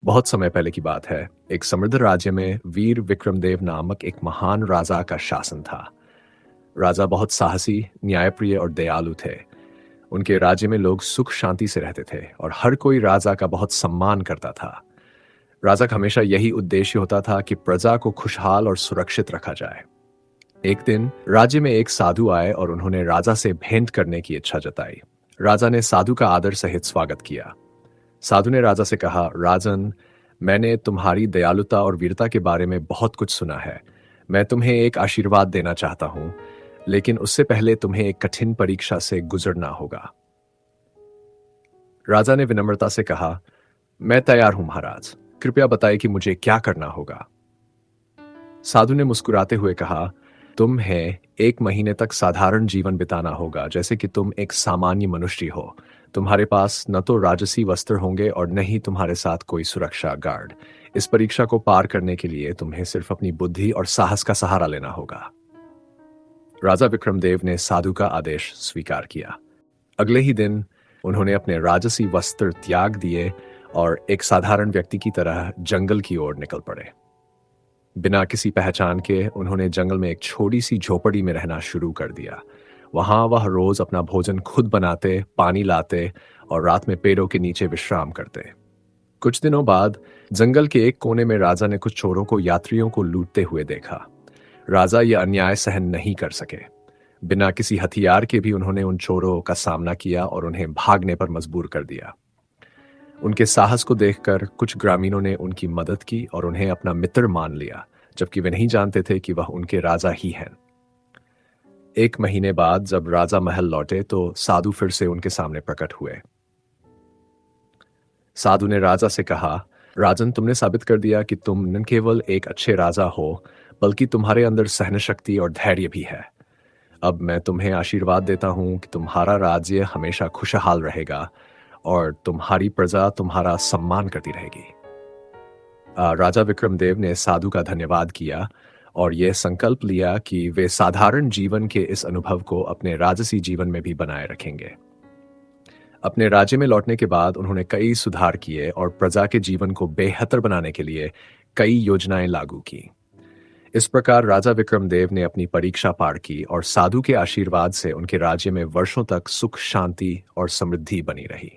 बहुत समय पहले की बात है। एक समृद्ध राज्य में वीर विक्रमदेव नामक एक महान राजा का शासन था। राजा बहुत साहसी, न्यायप्रिय और दयालु थे। उनके राज्य में लोग सुख शांति से रहते थे और हर कोई राजा का बहुत सम्मान करता था। राजा का हमेशा यही उद्देश्य होता था कि प्रजा को खुशहाल और सुरक्षित रखा जाए। एक दिन राज्य में एक साधु आए और उन्होंने राजा से भेंट करने की इच्छा जताई। राजा ने साधु का आदर सहित स्वागत किया। साधु ने राजा से कहा, राजन, मैंने तुम्हारी दयालुता और वीरता के बारे में बहुत कुछ सुना है। मैं तुम्हें एक आशीर्वाद देना चाहता हूं, लेकिन उससे पहले तुम्हें एक कठिन परीक्षा से गुजरना होगा। राजा ने विनम्रता से कहा, मैं तैयार हूं महाराज। कृपया बताइए कि मुझे क्या करना होगा। साधु ने मुस्कुराते हुए कहा, तुम्हें 1 महीने तक साधारण जीवन बिताना होगा, जैसे कि तुम एक सामान्य मनुष्य हो। तुम्हारे पास न तो राजसी वस्त्र होंगे और न ही तुम्हारे साथ कोई सुरक्षा गार्ड। इस परीक्षा को पार करने के लिए तुम्हें सिर्फ अपनी बुद्धि और साहस का सहारा लेना होगा। राजा विक्रमदेव ने साधु का आदेश स्वीकार किया। अगले ही दिन उन्होंने अपने राजसी वस्त्र त्याग दिए और एक साधारण व्यक्ति की तरह जंगल की ओर निकल पड़े। बिना किसी पहचान के उन्होंने जंगल में एक छोटी सी झोपड़ी में रहना शुरू कर दिया। वहां वह रोज अपना भोजन खुद बनाते, पानी लाते और रात में पेड़ों के नीचे विश्राम करते। कुछ दिनों बाद जंगल के एक कोने में राजा ने कुछ चोरों को यात्रियों को लूटते हुए देखा। राजा यह अन्याय सहन नहीं कर सके। बिना किसी हथियार के भी उन्होंने उन चोरों का सामना किया और उन्हें भागने पर मजबूर कर दिया। उनके साहस को देखकर कुछ ग्रामीणों ने उनकी मदद की और उन्हें अपना मित्र मान लिया, जबकि वे नहीं जानते थे कि वह उनके राजा ही हैं। 1 महीने बाद जब राजा महल लौटे तो साधु फिर से उनके सामने प्रकट हुए। साधु ने राजा से कहा, राजन, तुमने साबित कर दिया कि तुम न केवल एक अच्छे राजा हो, बल्कि तुम्हारे अंदर सहन शक्ति और धैर्य भी है। अब मैं तुम्हें आशीर्वाद देता हूं कि तुम्हारा राज्य हमेशा खुशहाल रहेगा और तुम्हारी प्रजा तुम्हारा सम्मान करती रहेगी। राजा विक्रमदेव ने साधु का धन्यवाद किया और यह संकल्प लिया कि वे साधारण जीवन के इस अनुभव को अपने राजसी जीवन में भी बनाए रखेंगे। अपने राज्य में लौटने के बाद उन्होंने कई सुधार किए और प्रजा के जीवन को बेहतर बनाने के लिए कई योजनाएं लागू की। इस प्रकार राजा विक्रमदेव ने अपनी परीक्षा पार की और साधु के आशीर्वाद से उनके राज्य में वर्षों तक सुख, शांति और समृद्धि बनी रही।